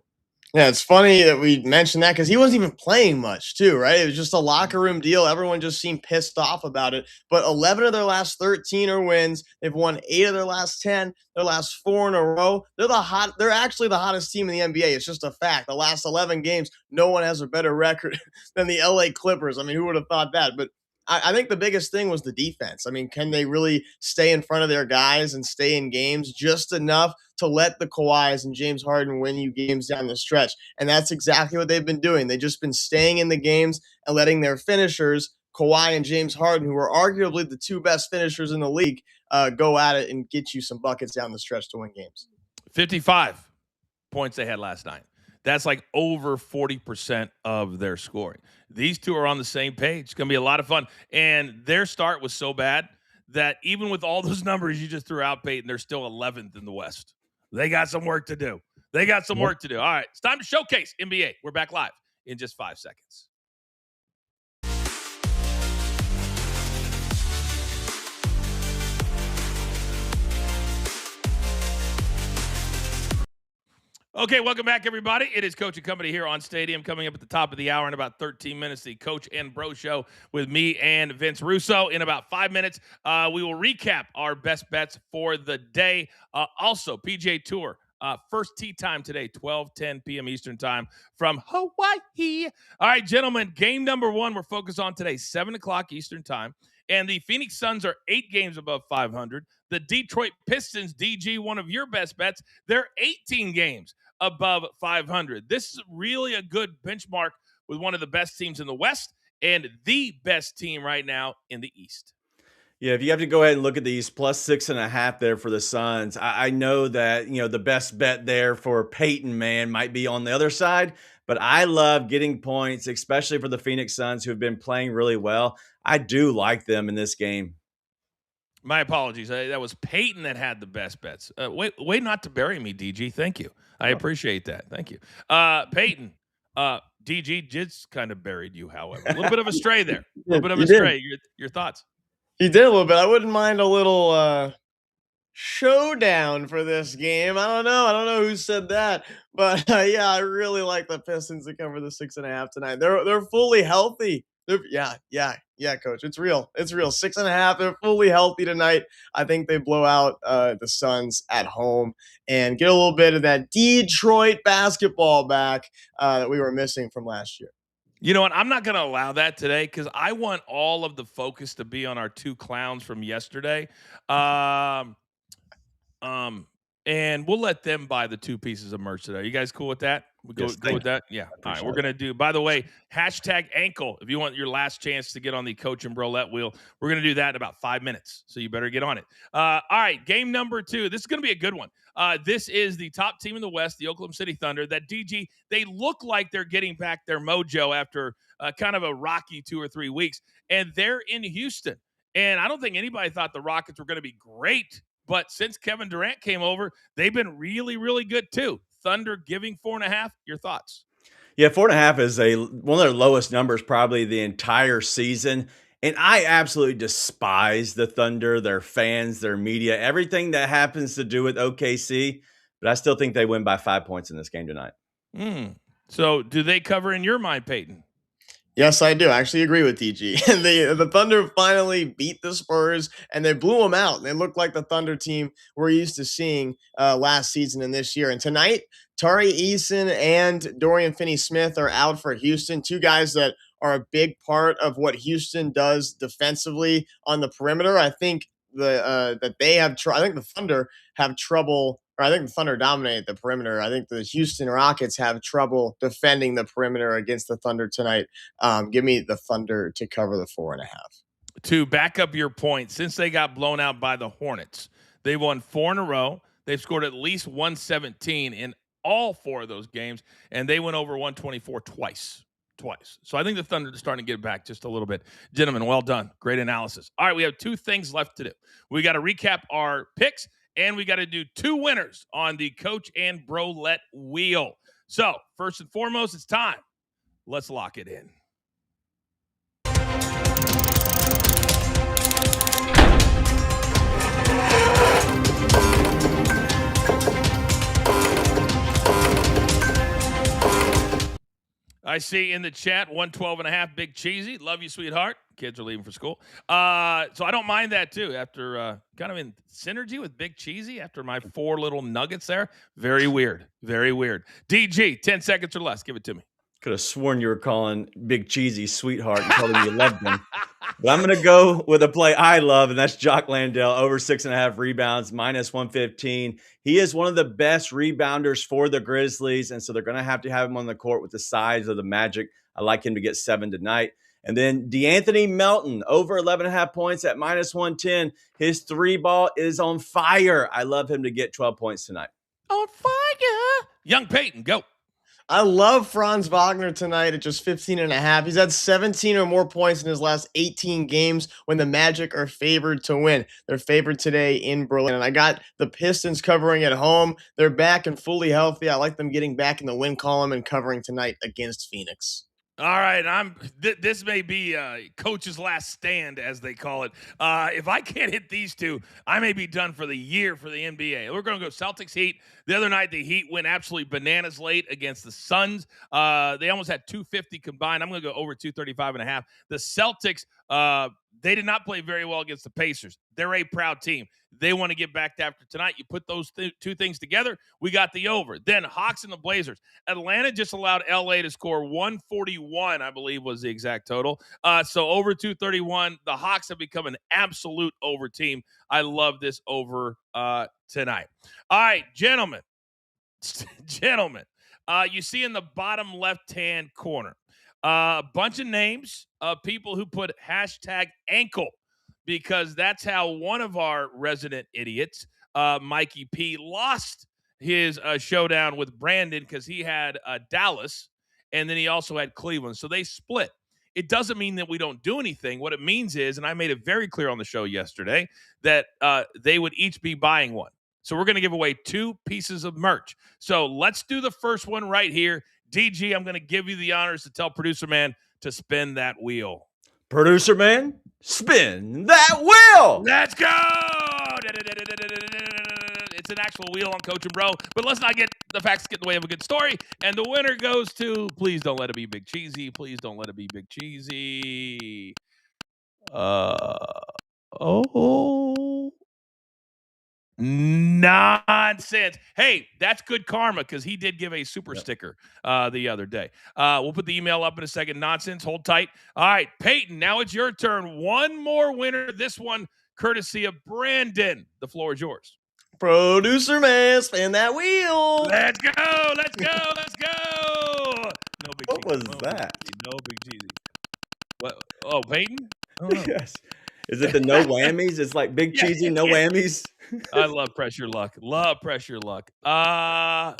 Yeah, it's funny that we mentioned that because he wasn't even playing much too, right? It was just a locker room deal. Everyone just seemed pissed off about it. But 11 of their last 13 are wins. They've won 8 of their last 10, their last 4 in a row. They're actually the hottest team in the NBA. It's just a fact. The last 11 games, no one has a better record than the LA Clippers. I mean, who would have thought that? But I think the biggest thing was the defense. I mean, can they really stay in front of their guys and stay in games just enough to let the Kawhis and James Harden win you games down the stretch? And that's exactly what they've been doing. They've just been staying in the games and letting their finishers, Kawhi and James Harden, who are arguably the 2 best finishers in the league, go at it and get you some buckets down the stretch to win games. 55 points they had last night. That's like over 40% of their scoring. These two are on the same page. It's going to be a lot of fun. And their start was so bad that even with all those numbers you just threw out, Peyton, they're still 11th in the West. They got some work to do. All right, it's time to showcase NBA. We're back live in just 5 seconds. Okay, welcome back, everybody. It is Coach and Company here on Stadium. Coming up at the top of the hour in about 13 minutes, the Coach and Bro Show with me and Vince Russo. In about 5 minutes, we will recap our best bets for the day. Also, PGA Tour, first tee time today, 12:10 p.m. Eastern time from Hawaii. All right, gentlemen, game number 1 we're focused on today, 7 o'clock Eastern time. And the Phoenix Suns are 8 games above 500. The Detroit Pistons, DG, one of your best bets, they're 18 games above 500. This is really a good benchmark with one of the best teams in the West and the best team right now in the East. Yeah, if you have to go ahead and look at these plus 6.5 there for the Suns, I know that, the best bet there for Peyton, man, might be on the other side, but I love getting points, especially for the Phoenix Suns who have been playing really well. I do like them in this game. My apologies. That was Peyton that had the best bets. Wait not to bury me, DG. Thank you. I appreciate that. Thank you. Peyton, DG just kind of buried you, however. A little bit of a stray there. A little bit of a stray. Your thoughts? He did a little bit. I wouldn't mind a little showdown for this game. I don't know who said that, but yeah, I really like the Pistons to cover the 6.5 tonight. They're fully healthy. Yeah, Coach. It's real. 6.5. They're fully healthy tonight. I think they blow out the Suns at home and get a little bit of that Detroit basketball back that we were missing from last year. You know what? I'm not going to allow that today because I want all of the focus to be on our 2 clowns from yesterday. And we'll let them buy the 2 pieces of merch today. You guys cool with that? We go with that? Yeah. All right. We're going to do, by the way, #ankle. If you want your last chance to get on the Coach and Brolette wheel, we're going to do that in about 5 minutes. So you better get on it. All right. Game number 2. This is going to be a good one. This is the top team in the West, the Oklahoma City Thunder. That DG, they look like they're getting back their mojo after kind of a rocky 2 or 3 weeks. And they're in Houston. And I don't think anybody thought the Rockets were going to be great. But since Kevin Durant came over, they've been really, really good too. Thunder giving 4.5. Your thoughts? Yeah, 4.5 is one of their lowest numbers probably the entire season. And I absolutely despise the Thunder, their fans, their media, everything that happens to do with OKC. But I still think they win by 5 points in this game tonight. So do they cover in your mind, Peyton? Yes, I do. I actually agree with DG. The Thunder finally beat the Spurs, and they blew them out. They look like the Thunder team we're used to seeing last season and this year. And tonight, Tari Eason and Dorian Finney-Smith are out for Houston, two guys that are a big part of what Houston does defensively on the perimeter. I think that they have. I think the Thunder have trouble. Or I think the Thunder dominate the perimeter. I think the Houston Rockets have trouble defending the perimeter against the Thunder tonight. Give me the Thunder to cover the 4.5. To back up your point, since they got blown out by the Hornets, they won 4 in a row. They've scored at least 117 in all 4 of those games, and they went over 124 twice. So I think the Thunder are starting to get back just a little bit. Gentlemen, well done. Great analysis. All right, we have 2 things left to do. We got to recap our picks, and we got to do 2 winners on the Coach and Brolette wheel. So first and foremost, it's time. Let's lock it in. I see in the chat 112.5 Big Cheesy. Love you, sweetheart. Kids are leaving for school. So I don't mind that too. After kind of in synergy with Big Cheesy after my 4 little nuggets there. Very weird. Very weird. DG, 10 seconds or less. Give it to me. Could have sworn you were calling Big Cheesy sweetheart and told him you loved him. But I'm going to go with a play I love, and that's Jock Landale, over 6.5 rebounds, minus 115. He is one of the best rebounders for the Grizzlies, and so they're going to have him on the court with the size of the Magic. I like him to get 7 tonight. And then DeAnthony Melton, over 11.5 points at minus 110. His 3 ball is on fire. I love him to get 12 points tonight. On fire. Young Peyton, go. I love Franz Wagner tonight at just 15.5. He's had 17 or more points in his last 18 games when the Magic are favored to win. They're favored today in Berlin. And I got the Pistons covering at home. They're back and fully healthy. I like them getting back in the win column and covering tonight against Phoenix. All right, this may be Coach's last stand, as they call it. If I can't hit these 2, I may be done for the year for the NBA. We're going to go Celtics Heat. The other night, the Heat went absolutely bananas late against the Suns. They almost had 250 combined. I'm going to go over 235.5. The Celtics, they did not play very well against the Pacers. They're a proud team. They want to get back after tonight. You put those 2 things together, we got the over. Then Hawks and the Blazers. Atlanta just allowed LA to score 141, I believe was the exact total. So over 231. The Hawks have become an absolute over team. I love this over tonight. All right, gentlemen. You see in the bottom left-hand corner a bunch of names of people who put hashtag ankle, because that's how one of our resident idiots, Mikey P, lost his showdown with Brandon, because he had Dallas, and then he also had Cleveland. So they split. It doesn't mean that we don't do anything. What it means is, and I made it very clear on the show yesterday, that they would each be buying one. So we're going to give away 2 pieces of merch. So let's do the first one right here. DG, I'm going to give you the honors to tell Producer Man to spin that wheel. Producer Man, spin that wheel. Let's go. It's an actual wheel on Coach and Bro, but let's not get the facts get in the way of a good story. And the winner goes to, please don't let it be Big Cheesy. Please don't let it be Big Cheesy. Nonsense. Hey, that's good karma, because he did give a super sticker the other day. We'll put the email up in a second. Nonsense. Hold tight. All right, Peyton, now it's your turn. One more winner. This one courtesy of Brandon. The floor is yours. Producer Man, spin that wheel. Let's go. Let's go. Let's go. No Big What cheesy. was No that? Big cheesy. No Big Cheesy. What? Oh, Peyton? Oh, no. Yes. Is it the no whammies? It's like Big Cheesy, no whammies. I love pressure luck. Love pressure luck.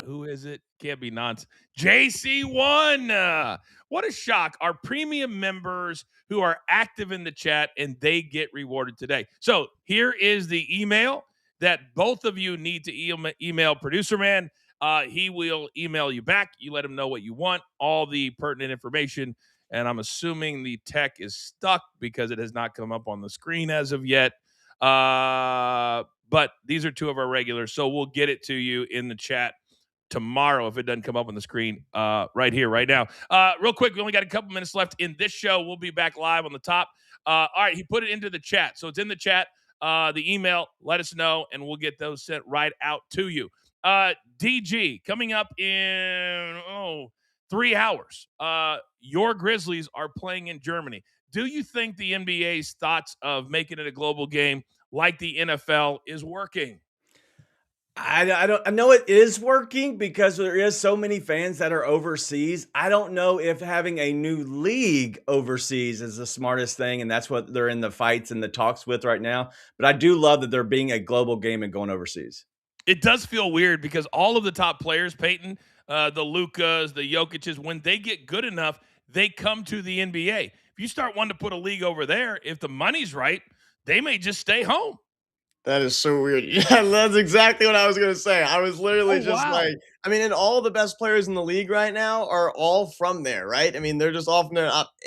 Who is it? Can't be nonsense. JC1. What a shock. Our premium members who are active in the chat, and they get rewarded today. So here is the email that both of you need to email Producer Man. He will email you back. You let him know what you want, all the pertinent information. And I'm assuming the tech is stuck because it has not come up on the screen as of yet. But these are 2 of our regulars, so we'll get it to you in the chat tomorrow if it doesn't come up on the screen right here, right now. Real quick, we only got a couple minutes left in this show. We'll be back live on the top. All right, he put it into the chat. So it's in the chat. The email, let us know, and we'll get those sent right out to you. DG, coming up in 3 hours. Your Grizzlies are playing in Germany. Do you think the NBA's thoughts of making it a global game like the NFL is working? I know it is working because there is so many fans that are overseas. I don't know if having a new league overseas is the smartest thing, and that's what they're in the fights and the talks with right now. But I do love that they're being a global game and going overseas. It does feel weird because all of the top players, Peyton, the Lukas, the Jokic's, when they get good enough, they come to the NBA. If you start wanting to put a league over there, if the money's right, they may just stay home. That is so weird. Yeah, that's exactly what I was going to say. I was literally like, I mean, and all the best players in the league right now are all from there, right? I mean, they're just often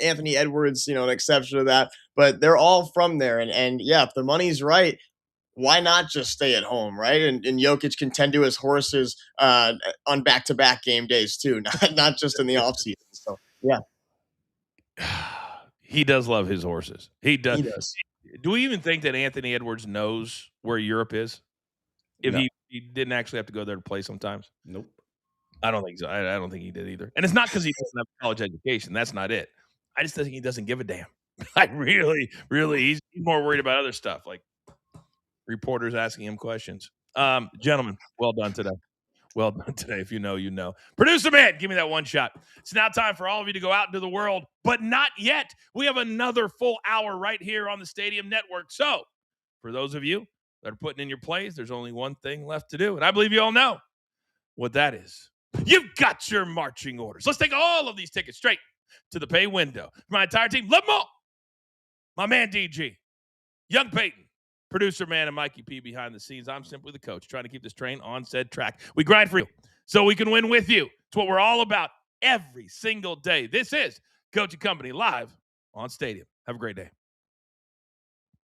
Anthony Edwards, an exception to that, but they're all from there. And yeah, if the money's right, why not just stay at home, right? And Jokic can tend to his horses on back-to-back game days too, not just in the offseason. So, yeah. He does love his horses. He does. He does. Do we even think that Anthony Edwards knows where Europe is? If No. he didn't actually have to go there to play sometimes? Nope. I don't think so. I don't think he did either. And it's not because he doesn't have a college education. That's not it. I just think he doesn't give a damn. Like really, he's more worried about other stuff, like reporters asking him questions. Gentlemen, well done today. Well done today. If you know, you know. Producer man, give me that one shot. It's now time for all of you to go out into the world, but not yet. We have another full hour right here on the Stadium Network. So for those of you that are putting in your plays, there's only one thing left to do. And I believe you all know what that is. You've got your marching orders. Let's take all of these tickets straight to the pay window. For my entire team, love them all. My man DG, Young Peyton, producer man, and Mikey P behind the scenes. I'm simply the coach trying to keep this train on said track. We grind for you so we can win with you. It's what we're all about every single day. This is Coach and Company live on Stadium. Have a great day.